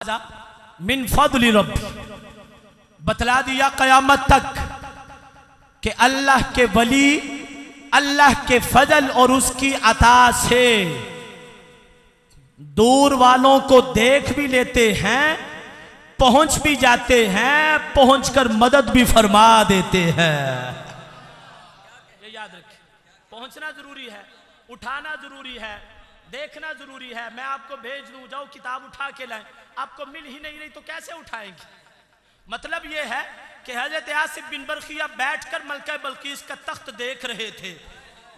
मिन फदली रब्बी, बतला दिया क़यामत तक कि अल्लाह के वली अल्लाह के फजल और उसकी अता से दूर वालों को देख भी लेते हैं, पहुंच भी जाते हैं, पहुंचकर मदद भी फरमा देते हैं। ये याद रखिए, पहुंचना जरूरी है, उठाना जरूरी है, देखना जरूरी है। मैं आपको भेज दूं, जाओ किताब उठा के लाएं, आपको मिल ही नहीं रही तो कैसे उठाएंगे। मतलब यह है कि हजरत आसिफ बिन बरखिया बैठकर मलका बल्कीस का तख्त देख रहे थे।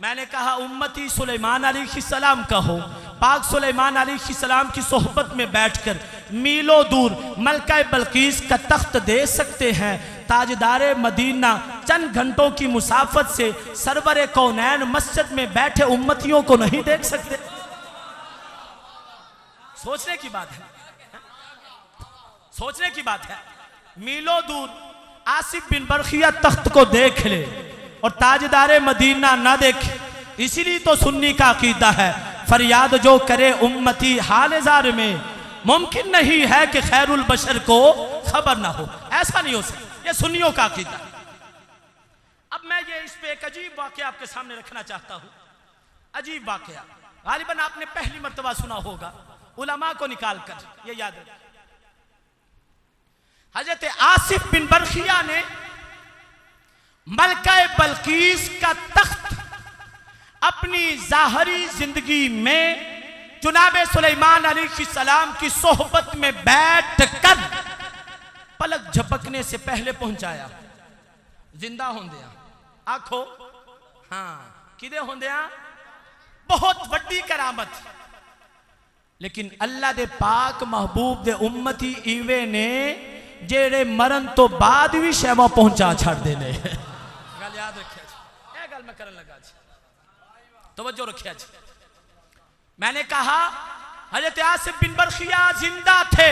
मैंने कहा उम्मती सुलेमान अलैहिस्सलाम का हो, पाक सुलेमान अलैहिस्सलाम की सोहबत में बैठकर मीलों दूर मलका बल्कीस का तख्त दे सकते हैं। ताजदारे मदीना चंद घंटों की मुसाफत से सरवर कौनैन मस्जिद में बैठे उम्मतियों को नहीं देख सकते। सोचने की बात है, सोचने की बात है। मीलों दूर आसिफ बिन बरखिया तख्त को देख ले और ताजदारे मदीना ना देखे। इसीलिए तो सुन्नी का अकीदा है, फरियाद जो करे उम्मती हाल जार में, मुमकिन नहीं है कि खैरुल बशर को खबर ना हो। ऐसा नहीं हो सकता, ये सुन्नियों का अकीदा। अब मैं ये इस पे एक अजीब वाकया आपके सामने रखना चाहता हूं। अजीब वाकया गालिबन आपने पहली मर्तबा सुना होगा, उलमा को निकाल कर, ये याद रखें। हजरत आसिफ बिन बरखिया ने मलका बल्कीस का तख्त अपनी जाहरी जिंदगी में जुनाबे सुलेमान अलैहिस्सलाम की सोहबत में बैठकर पलक झपकने से पहले पहुंचाया। जिंदा होंदिया आखो हाँ किदे होंदिया, बहुत वड्डी करामत। लेकिन अल्लाह दे पाक महबूब दे उम्मती इवे ने जेड़े मरण तो बाद भी शैवा पहुंचा छड़ देने। गल याद रखिए, ये गल मैं करन लगा जी, तवज्जो रखिए जी। मैंने कहा हजरत आसिफ बिन बरखिया जिंदा थे,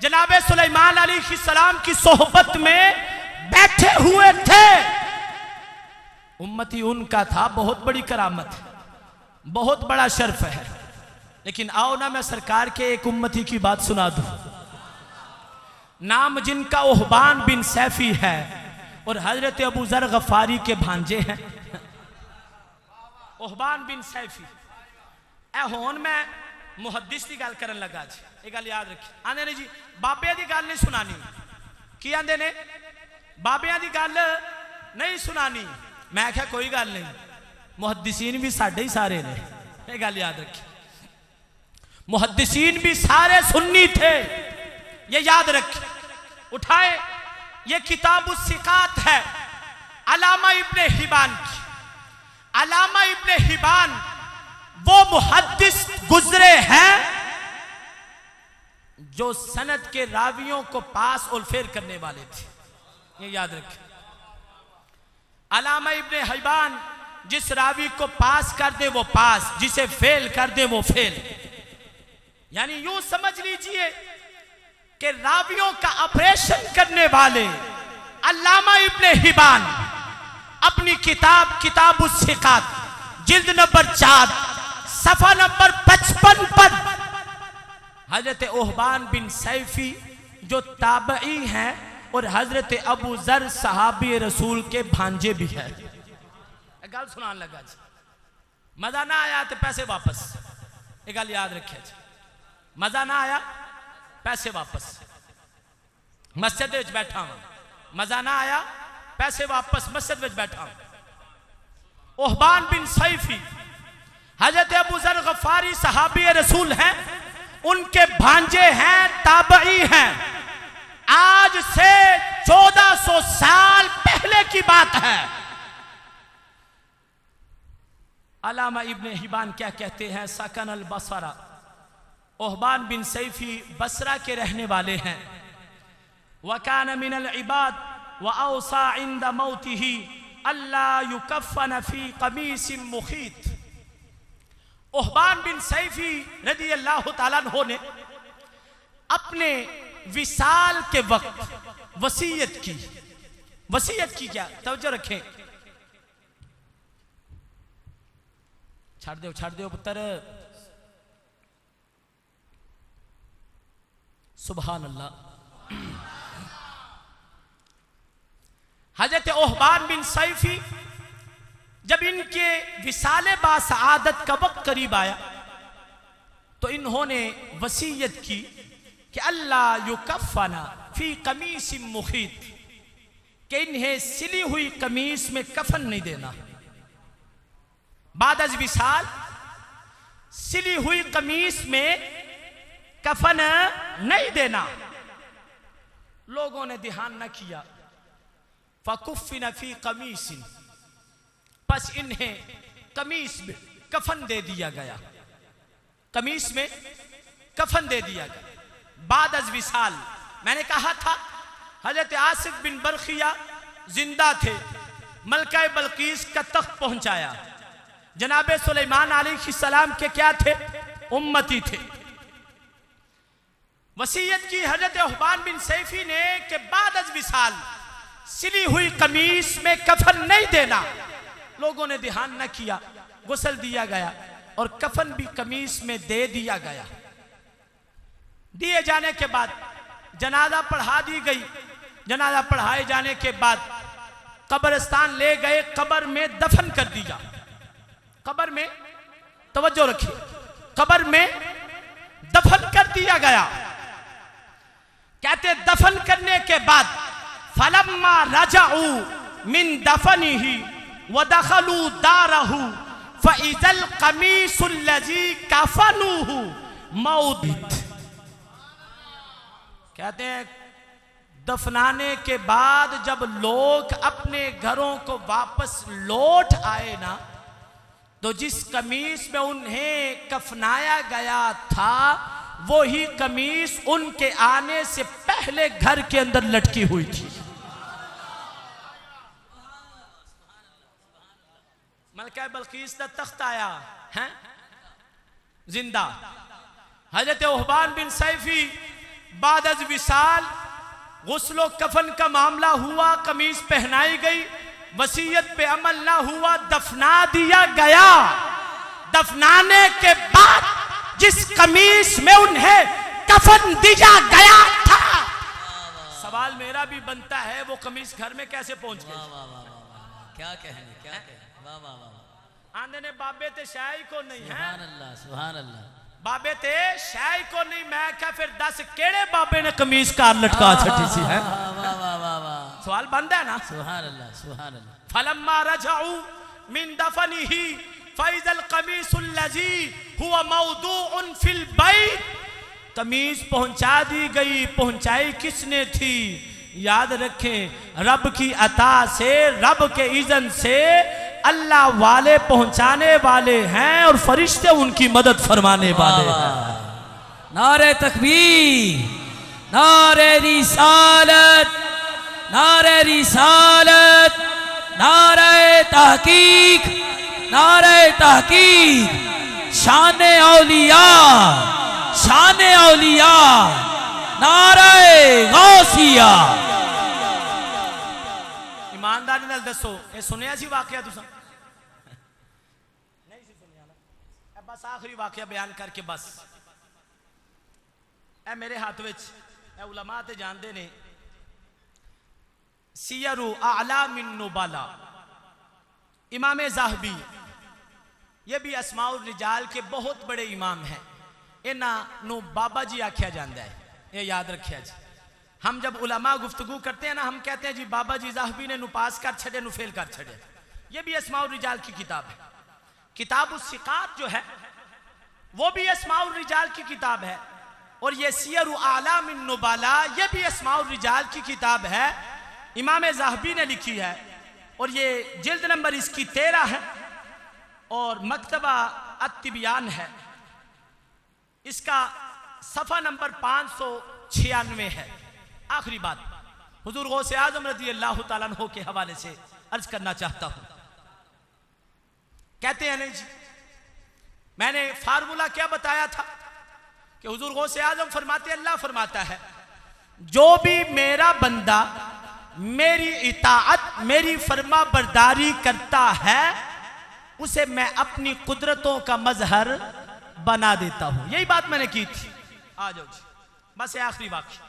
जनाबे सुलेमान अलैहिस्सलाम की सोहबत में बैठे हुए थे, उम्मती उनका था। बहुत बड़ी करामत है, बहुत बड़ा शर्फ है। लेकिन आओ ना मैं सरकार के एक उम्मती की बात सुना दूं, नाम जिनका ओहबान बिन सैफी है और हजरत अबू जर गफारी के भांजे हैं। ओहबान बिन सैफी ए होन मैं मुहद्दिस की गल करन लगा जी, ये गल याद रखी। आंदे ने जी बाबे की गल नहीं सुनानी, की आंदे ने बाबियां की गल नहीं सुनानी। मैं क्या कोई गल नहीं, मुहद्दिसीन भी साडे ही सारे ने, ये गल याद रखी। मुहद्दिसीन भी सारे सुन्नी थे, ये याद रखें। उठाए, ये किताब उस्सिकात है अलामा इब्ने हिबान की। अलामा इब्ने हिबान वो मुहद्दिस गुजरे हैं जो सनद के रावियों को पास और फेर करने वाले थे, ये याद रखें। अलामा इब्ने हिबान जिस रावी को पास कर दे वो पास, जिसे फेल कर दे वो फेल। यानी यूं समझ लीजिए कि रावियों का ऑपरेशन करने वाले अल्लामा इब्ने हिबान अपनी किताब उस्सिकात जिल्द नंबर 4 सफा नंबर 55 पर हजरत ओहबान बिन सैफी जो ताबई हैं और हजरत अबू जर सहाबी रसूल के भांजे भी है। गल सुनान लगा जी, मजा ना आया तो पैसे वापस, ये गल याद रखिए जी। मजा ना आया पैसे वापस। मस्जिद में बैठा हूं, मजा ना आया पैसे वापस, मस्जिद में बैठा हूं। ओहबान बिन सैफी हजरत अबू जर गफारी सहाबी रसूल हैं, उनके भांजे हैं, ताबई हैं। आज से 1400 साल पहले की बात है। अलामा इब्ने हिबान क्या कहते हैं, सकन अल बसरा, ओहबान बिन सैफी बसरा के रहने वाले हैं। वकान मिनल इबाद व औसा इंद मौतिही अल्लाह युकफ़न फी क़मीसिन मुखीत। ओहबान बिन सैफी रज़ी अल्लाह ताला अन्हु ने अपने विसाल के वक्त वसीयत की क्या, तवज्जो रखें। छाड़ दो पुत्र, सुभान अल्लाह। हजरत ओहबान बिन सैफी जब इनके विसाले बासआदत का वक्त करीब आया तो इन्होंने वसीयत की कि अल्लाह युकफ़ना फी कमीस मुखीत, कि इन्हें सिली हुई कमीज में कफन नहीं देना। बाद अज विसाल सिली हुई कमीज में कफन नहीं देना। लोगों ने ध्यान न किया। फकुफ़िन फी कमीसिन, बस इन्हें कमीज में कफन दे दिया गया, कमीज में कफन दे दिया गया। बाद अज विसाल, मैंने कहा था हजरत आसिफ बिन बरखिया जिंदा थे, मलका बल्कीस का तख्त पहुंचाया। जनाबे सुलेमान अलैहिस्सलाम के क्या थे? उम्मती थे। वसीयत की हजरत ओहबान बिन सैफी ने कि बाद अज विसाल सिली हुई कमीज में कफन नहीं देना। लोगों ने ध्यान न किया, गुस्ल दिया गया और कफन भी कमीज में दे दिया गया। दिए जाने के बाद जनाजा पढ़ा दी गई। जनाजा पढ़ाए जाने के बाद कब्रिस्तान ले गए, कब्र में दफन कर दिया। कब्र में, तवज्जो रखिए, कब्र में दफन कर दिया गया। कहते दफन करने के बाद फलम्मा रजाऊ मिन दफनिही व दखलू दारहू फइज़ल कमीसुल लज़ी कफनूहु मौदूद। कहते हैं दफनाने के बाद जब लोग अपने घरों को वापस लौट आए ना, तो जिस कमीज में उन्हें कफनाया गया था वही कमीज उनके आने से पहले घर के अंदर लटकी हुई थी। मलका बल्कीस का तख्त आया है जिंदा। हजरत ओहबान बिन सैफी बाद अज विसाल गुस्लो कफन का मामला हुआ, कमीज पहनाई गई, वसीयत पे अमल ना हुआ, दफना दिया गया। दफनाने के बाद जिस कमीज में उन्हें कफन दिया गया था, सवाल मेरा भी बनता है वो कमीज घर में कैसे पहुंच गई? क्या कहेंगे, क्या कहेंगे? वाह वाह वाह। आंधे ने बाबे ते शाही को नहीं है, सुभान अल्लाह, सुभान अल्लाह। बाबे ते शाही को नहीं, मैं क्या फिर 10 केड़े बाबे ने कमीज कार लटका छठी सी है? वाह वाह वाह वाह। सवाल बनता है ना? सुभान अल्लाह, सुभान अल्लाह। फलम्मा रजाऊ मिन दफनिही फइज़ल कमीसुल लज़ी हुवा मौदूउन फिल बैत। कमीज पहुंचा दी गई। पहुंचाई किसने थी? याद रखें, रब की अता से, रब के इज़्न से अल्लाह वाले पहुंचाने वाले हैं और फरिश्ते उनकी मदद फरमाने वाले हैं। नारे तकबीर, नारे रिसालत, नारे रिसालत, नारे तहकीक, नारे तहकीक, शाने औलिया, शाने औलिया, नारे गौसिया। ईमानदारी नाल दसो, ये सुनिया सी वाकया तुसा? नहीं सी सुनिया ना? बस आखिरी वाकया बयान करके बस ए मेरे हाथ विच ए उलमा ते जानदे ने सियरु आलामिन नुबला, इमाम ज़ाहबी, ये भी अस्माउल रिजाल के बहुत बड़े इमाम हैं। इन्हां नू बाबा जी आख्या जाता है, ये याद रखिया जी। हम जब उलमा गुफ्तगू करते हैं ना, हम कहते हैं जी बाबा जी ज़ाहबी ने नु पास कर छड़े, नु फेल कर छड़े। ये भी अस्माउल रिजाल की किताब है। किताब उस-सिकात जो है वो भी अस्माउल रिजाल की किताब है, और ये सियर आलामिन नुबला ये भी अस्माउल रिजाल की किताब है, इमाम ज़ाहबी ने लिखी है। और ये जिल्द नंबर इसकी 13 है और मकतबा अत-तिबियान है। इसका सफ़ा नंबर 596 है। आखिरी बात हुजूर गौसे आज़म रज़ी अल्लाह तआला अन्हु के हवाले से अर्ज करना चाहता हूं। कहते हैं नहीं जी, मैंने फार्मूला क्या बताया था कि हुजूर गौसे आज़म फरमाते, अल्लाह फरमाता है जो भी मेरा बंदा मेरी इताअत, मेरी फरमा बरदारी करता है उसे मैं अपनी कुदरतों का मजहर बना देता हूं। यही बात मैंने की थी। आ जाओ जी, बस ये आखिरी वाक़या।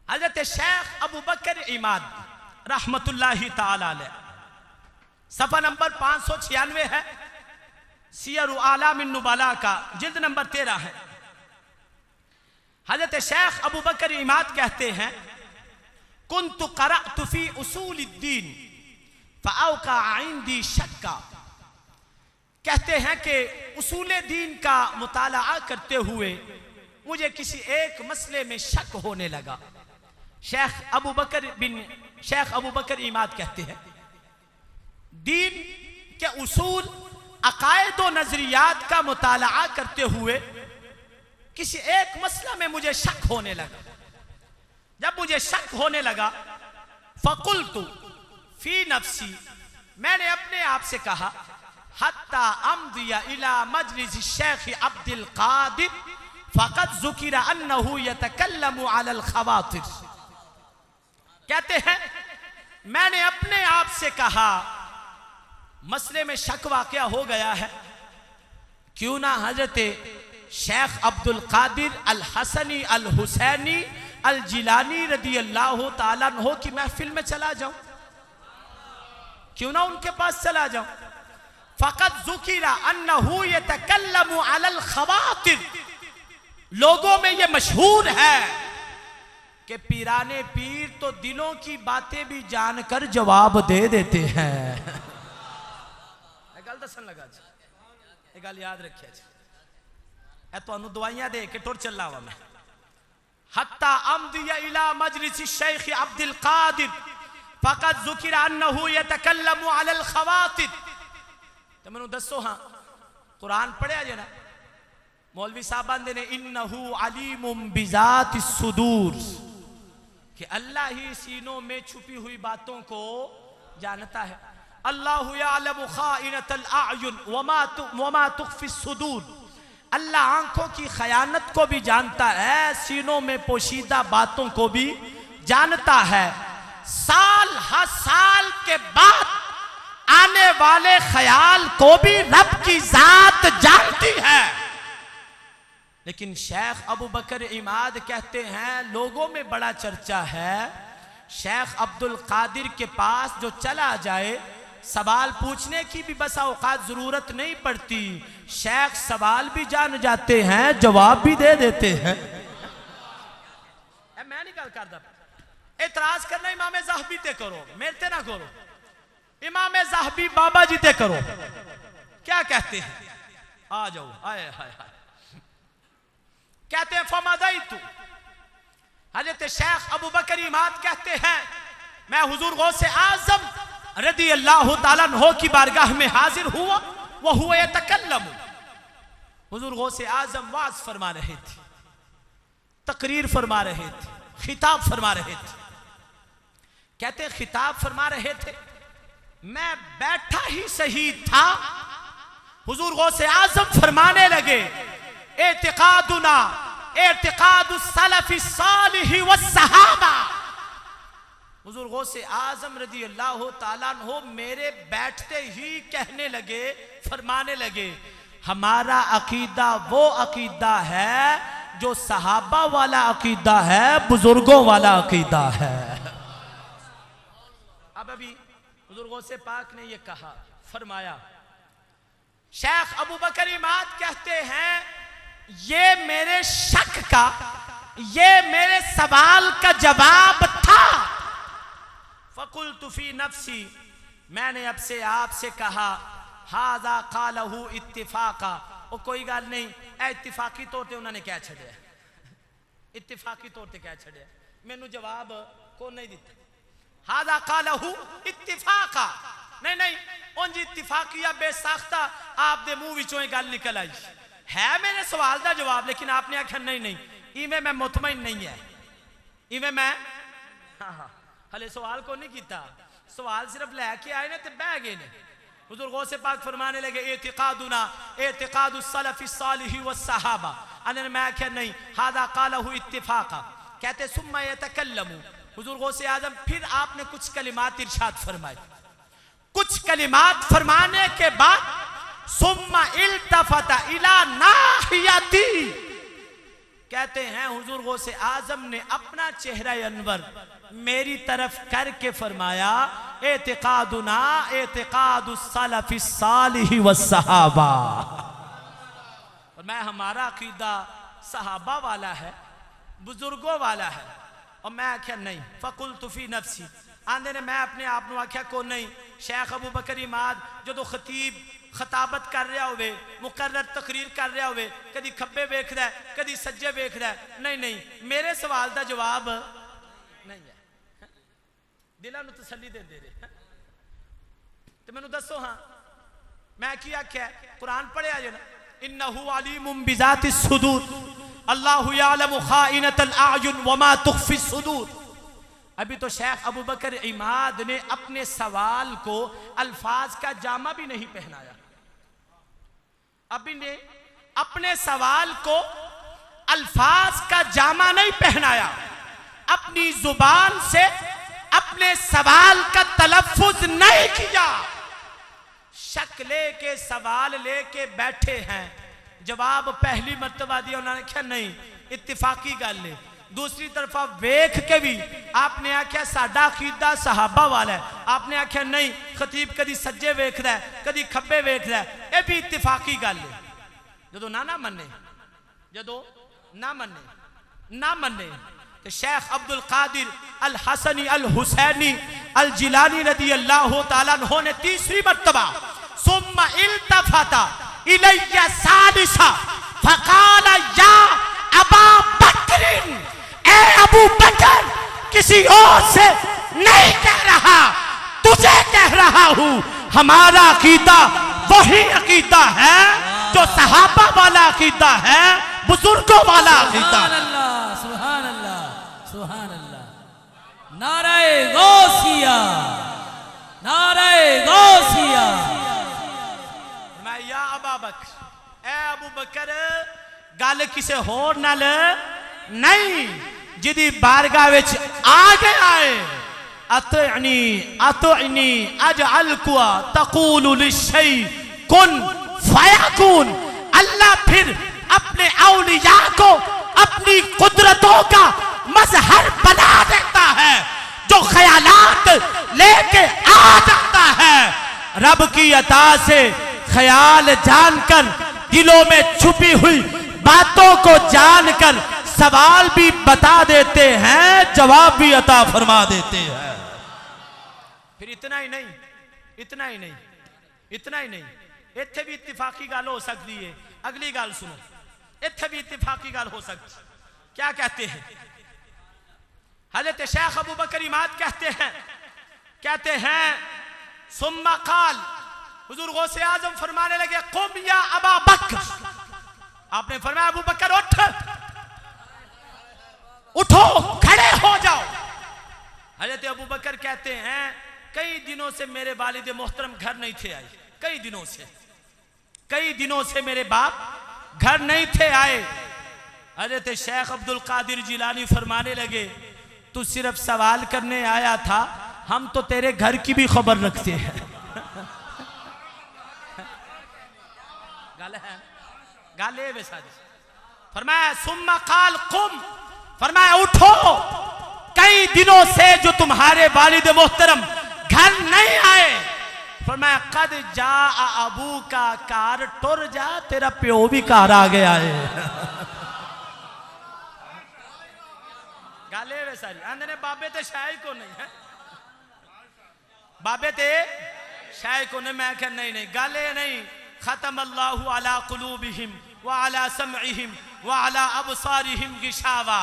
हजरत शेख अबू बकर इमाद रहमतुल्लाहि ताला अलैह, सफ़ा नंबर 596 है, सियर आलामिन नुबला का जिल्द नंबर 13 है। हजरत शेख अबू बकर इमाद कहते हैं, कुन्तु क़रअतु फ़ी उसूलिद्दीन फ़अवक़अ इंदी शक्का। कहते हैं कि उसूले दीन का मुताला करते हुए मुझे किसी एक मसले में शक होने लगा। शेख अबू बकर इमाद कहते हैं, दीन के उसूल अकायद व नजरियात का मुताला करते हुए किसी एक मसला में मुझे शक होने लगा। जब मुझे शक होने लगा, फ़कुल्तु फी नफ्सी, मैंने अपने आप से कहा, हत्ता अम्दिया इला मजलिस शेख अब्दुल कादिर फ़क़द ज़ुकिरा अन्नहु यतकल्लमु अलल ख़वातिर। कहते हैं मैंने अपने आप से कहा, मसले में शक वाक़या हो गया है, क्यों ना हजरत शेख अब्दुल कादिर अल हसनी अल हुसैनी अल जिलानी रदी अल्लाह ताला अन्हो की महफिल में चला जाऊं, क्यों ना उनके पास चला जाऊं। फ़क़द ज़ुकिरा अन्नहु यतकल्लमु अलल ख़वातिर, लोगों में ये मशहूर है कि पीराने पीर तो दिलों की बातें भी जानकर जवाब दे देते हैं। गल दसन लगा जी, एक गल याद रखिए जी, ए तुहानू दवाइयां दे के टुर चला वा मैं। हत्ता अम्दिया इला मजलिस शेख अब्दुल कादिर फ़क़द ज़ुकिरा अन्नहु यतकल्लमु अलल ख़वातिर। तो मैनू दसो, हाँ कुरान पढ़िया जे ना, मौलवी साहब आंदे ने इन्नहु अलीमुम बिज़ातिस सुदूर, कि अल्लाह ही सीनों में छुपी हुई बातों को जानता है। अल्लाहु यअलमु खाइनतल अयुन वमा तुख्फिस सुदूर, अल्लाह आंखों की खयानत को भी जानता है, सीनों में पोशीदा बातों को भी जानता है। साल हर साल के बाद आने वाले ख्याल को भी रब की जात जानती है। लेकिन शेख अबू बकर इमाद कहते हैं, लोगों में बड़ा चर्चा है, शेख अब्दुल कादिर के पास जो चला जाए सवाल पूछने की भी बसा औकात जरूरत नहीं पड़ती, शेख सवाल भी जान जाते हैं, जवाब भी दे देते हैं। मैं नहीं गल करदा, एतराज करना इमाम ज़ाहबी ते करो, मेरे ते ना करो। इमाम ज़ाहबी बाबा जी ते करो, क्या कहते हैं, आ जाओ। हाय हाय हाय, कहते हैं फमदईतु, हजरत शेख अबू बकर इमाद कहते हैं, मैं हुजूर गौसे आजम रदी अल्लाह ताला अन्हो की बारगाह में हाजिर हुआ, वह हुआ यतकल्लमु। हुजूर गौसे आजम वाज फरमा रहे थे, तकरीर फरमा रहे थे, खिताब फरमा रहे थे। कहते हैं खिताब फरमा रहे थे, मैं बैठा ही सही था, हुजूर गौसे आजम फरमाने लगे, एतिकादुना एतिकादुस सलफिस सालिह वस सहाबा। हुजूर गौसे आजम रजी अल्लाह ताला अन्हो मेरे बैठते ही कहने लगे, फरमाने लगे, हमारा अकीदा वो अकीदा है जो सहाबा वाला अकीदा है, बुजुर्गों वाला अकीदा है। अब अभी हुजूर गौसे पाक ने ये कहा, फरमाया, शेख अबू बकर इमाद कहते हैं, ये मेरे शक का, ये मेरे सवाल का जवाब था। फ़कुल्तु फ़ी नफ्सी, मैंने अब से आपसे कहा, हाज़ा क़ालहु इत्तिफ़ाक़ा, वो कोई गल नहीं, इत्तिफाकी तौर पर उन्होंने क्या छड़िया, इत्तिफाकी तौर पर क्या छड़िया, मैनू जवाब को नहीं दिता। हाज़ा क़ालहु इत्तिफ़ाक़ा, नहीं नहीं, उंज इत्तिफाकिया बेसाख्ता आप दे मुंह विचों गल निकल आई है मेरे सवाल का जवाब, लेकिन आपने आख्या नहीं नहीं, इवें मैं मुतमईन नहीं है, इवें मैं हाँ हाँ हले सवाल को नहीं किया, सवाल सिर्फ लैके आए ने ते बह गए ने। हुजूर गौसे पाक फरमाने लगे, एतिकादुना एतिकादुस सलफिस सालिह वस सहाबा। अने मैं आख्या नहीं, हादा क़ालहु इत्तिफाक़ा। कहते सुम्मा यतकल्लमु, हुजूर गौसे आजम फिर आपने कुछ कलिमात इरशाद फरमाए, कुछ कलिमात फरमाने के बाद सुम्मा इल्तफता इला नाहियती, कहते हैं हुजूर गौसे आजम ने अपना चेहरा अनवर मेरी तरफ करके फरमाया, एतिकादुना एतिकादुस सलफिस सालिह वस्सहाबा। और मैं हमारा अकीदा सहाबा वाला है, बुजुर्गों वाला है। और मैं आख्या नहीं, फकुल तुफी नफसी आंदे ने मैं अपने आप को आख्या को नहीं। शेख अबू बकर इमाद जो खतीब खताबत कर रहा होवे, मुकर्रर तकरीर कर रहा होवे, कदी खब्बे वेखदा है, कदी सज्जे वेखदा है। नहीं नहीं, मेरे सवाल का जवाब नहीं है। दिलों को तसल्ली दे रहे तो मैनू दसो, हाँ मैं की आख्या? कुरान पढ़िया जे ना, इन्नहु अलीमुम बिज़ातिस सुदूर, अल्लाहु यअलमु खाइनतल अयुन वमा तुख्फिस सुदूर। अभी तो शेख अबू बकर इमाद ने अपने सवाल को अल्फाज का जामा भी नहीं पहनाया। अभी ने अपने सवाल को अल्फाज का जामा नहीं पहनाया, अपनी जुबान से अपने सवाल का तलफ्फुज नहीं किया। शक लेके सवाल लेके बैठे हैं, जवाब पहली मर्तबा दिया उन्होंने क्या नहीं, इत्तिफाकी गल है। दूसरी तरफा वेख के भी आपने आख्या साडा अकीदा सहाबा वाला है, आपने आख्या नहीं खतीब कदी सज्जे वेखदा है, कदी खब्बे वेखदा है, यह भी इत्तिफाकी गल है। जो ना मन्ने, जो ना मन्ने तो शेख अब्दुल कादिर अल हसनी अल हुसैनी अल जिलानी रदी अल्लाह ताला अन्हु ने तीसरी मर्तबा सुम्मा इल्तफता इलैया सादिसा फकाला या अबा बकरिन, ए अबू बकर किसी और से नहीं कह रहा, तुझे कह रहा हूं। हमारा अकीदा वही अकीदा है जो सहाबा वाला अकीदा है, बुजुर्गों वाला अकीदा। सुभान अल्लाह, सुभान अल्लाह। नारे गौसिया, नारे गौसिया। मैं या अबा बकर, ए अबू बकर गल किसे होर नाल नहीं, जिदी बारगाह विच आ गया है। अतनी अतनी अजअलकुआ तकूलु लिशै कुन फयकुन। अल्लाह फिर अपने औलिया को अपनी कुदरतों का मजहर बना देता है, जो ख्यालात लेके आ जाता है। रब की अता से ख्याल जानकर, दिलों में छुपी हुई बातों को जानकर सवाल भी बता देते हैं, जवाब भी अता फरमा देते हैं। फिर इतना ही नहीं, इतना ही नहीं, इतना ही नहीं, इत्थे भी इत्तिफाकी गल हो सकती है। अगली गल सुनो, इत्थे भी इत्तिफाकी गल हो सकती। क्या कहते हैं हजरत शेख अबू बकर इमाद कहते हैं सुम्मा काल, हुजूर गौसे आजम फरमाने लगे कुम या अबा बकर। आपने फरमाया अबू बकर उठो, खड़े हो जाओ। हजरत अबू बकर कहते हैं कई दिनों से मेरे वालिद मोहतरम घर नहीं थे आए, कई दिनों से मेरे बाप घर नहीं थे आए। हजरत शेख अब्दुल कादिर जिलानी फरमाने लगे तू सिर्फ सवाल करने आया था, हम तो तेरे घर की भी खबर रखते हैं। गाले वैसा फरमाया सुम्मा काल कुम, फरमाया उठो, कई दिनों से जो तुम्हारे वालिद मोहतरम घर नहीं आए। फरमाया कद जा अबू का कार टुर जा, तेरा प्यो भी कार आ गया है। गाले वे सारी आंदे बाबे ते शायद को नहीं है, बाबे ते शायद को नहीं। मैं क्या नहीं गाले नहीं। खतम अल्लाहु अला कुलूबिहिम व अला समइहिम व अला अबसारिहिम गिशावा।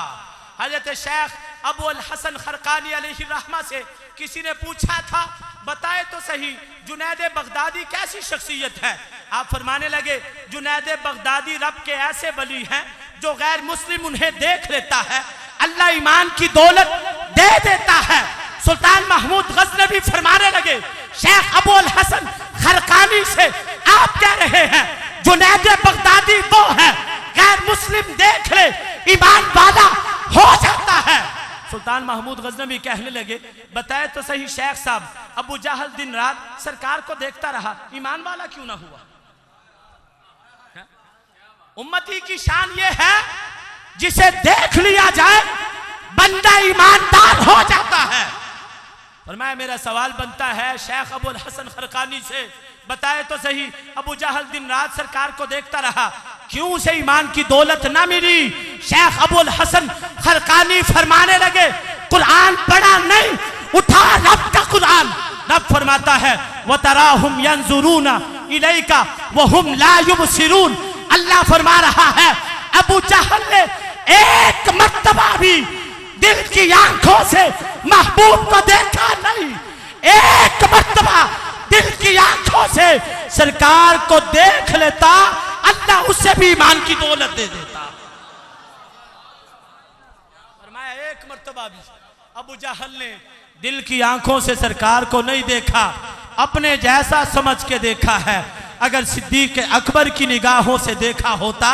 हजरत शेख अबू अल हसन खरकानी अलैहि रहमा से किसी ने पूछा था बताए तो सही जुनैद बगदादी कैसी शख्सियत है। आप फरमाने लगे जुनैद बगदादी रब के ऐसे वली हैं जो गैर मुस्लिम उन्हें देख लेता है, अल्लाह ईमान की दौलत दे देता है। सुल्तान महमूद गजनवी फरमाने लगे शेख अबू अल हसन खरकानी से आप कह रहे हैं जुनैद बगदादी वो है गैर मुस्लिम देख ले ईमान वाला हो जाता है। सुल्तान महमूद गजनवी कहने लगे बताए तो सही शेख साहब, अबू जहल दिन रात सरकार को देखता रहा, ईमान वाला क्यों ना हुआ। उम्मती की शान ये है जिसे देख लिया जाए बंदा ईमानदार हो जाता है। फरमाया मेरा सवाल बनता है शेख अबुल हसन खरकानी से, बताए तो सही, अबू जहल दिन रात सरकार को देखता रहा, क्यों उसे ईमान की दौलत ना मिली? शेख अबुल हसन खरकानी फरमाने लगे कुरान पढ़ा नहीं, उठा रब का कुरान। रब फरमाता है व तराहुम यंजुरूना इलैका व हुम ला युबसिरून। अल्लाह फरमा रहा है अबू जहल ने एक मर्तबा भी दिल की आंखों से महबूब को देखा नहीं, एक मर्तबा दिल की आंखों से सरकार को देख लेता, अल्लाह उससे भी ईमान की दौलत दे देता। फरमाया एक मर्तबा भी अबू जहल ने दिल की आंखों से सरकार को नहीं देखा, अपने जैसा समझ के देखा है। अगर सिद्दीक अकबर की निगाहों से देखा होता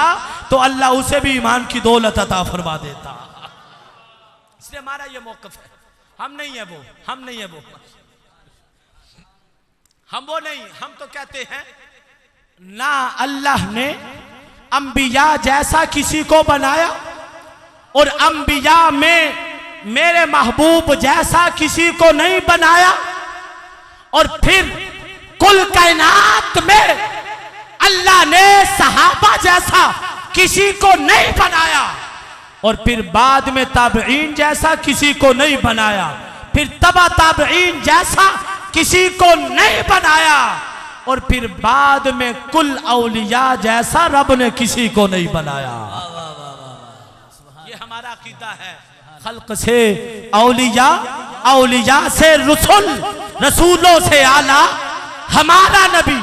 तो अल्लाह उसे भी ईमान की दौलत अता फरमा देता। इसलिए हमारा ये मौक़िफ़ है, हम नहीं है वो, हम नहीं है वो, हम वो नहीं। हम तो कहते हैं ना अल्लाह ने अंबिया जैसा किसी को बनाया और अंबिया में मेरे महबूब जैसा किसी को नहीं बनाया, और फिर कुल कायनात में अल्लाह ने सहाबा जैसा किसी को नहीं बनाया, और फिर बाद में ताबईन जैसा किसी को नहीं बनाया, फिर तबा ताबईन जैसा किसी को नहीं बनाया, और फिर बाद में कुल औलिया जैसा रब ने किसी को नहीं बनाया। ये हमारा अकीदा है। खल्क से औलिया, औलिया से रसूल, रसूलों से आला हमारा नबी।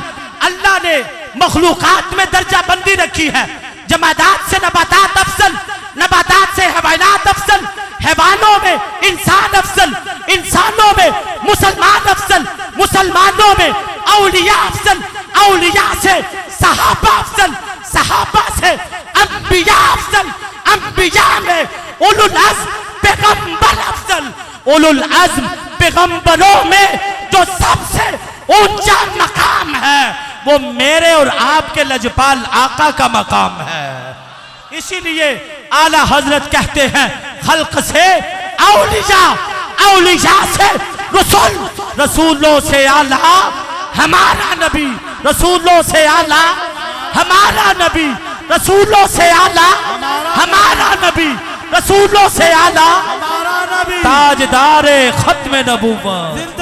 अल्लाह ने मखलूकात में दर्जा बंदी रखी है, जमादात से नबातात अफसल, नबातात से हैवानात अफसल, हैवानों में इंसान अफसल, इंसानों में मुसलमान अफसल, मुसलमानों में औलिया अफसल, औलिया से सहाबा अफसल, सहाबा से अंबिया अफसल, अंबिया में उलुल अज़्म पैगंबर अफसल, उलुल अज़्म पैगंबरों में जो सबसे ऊंचा मकाम है वो मेरे और आपके लजपाल आका का मकाम है। इसीलिए आला हजरत कहते हैं खल्क से औलिया, औलिया से रसूल, रसूलों से आला हमारा नबी, रसूलों से आला हमारा नबी, रसूलों से आला हमारा नबी, रसूलों से आला ताजदारे खत्म नबूवत।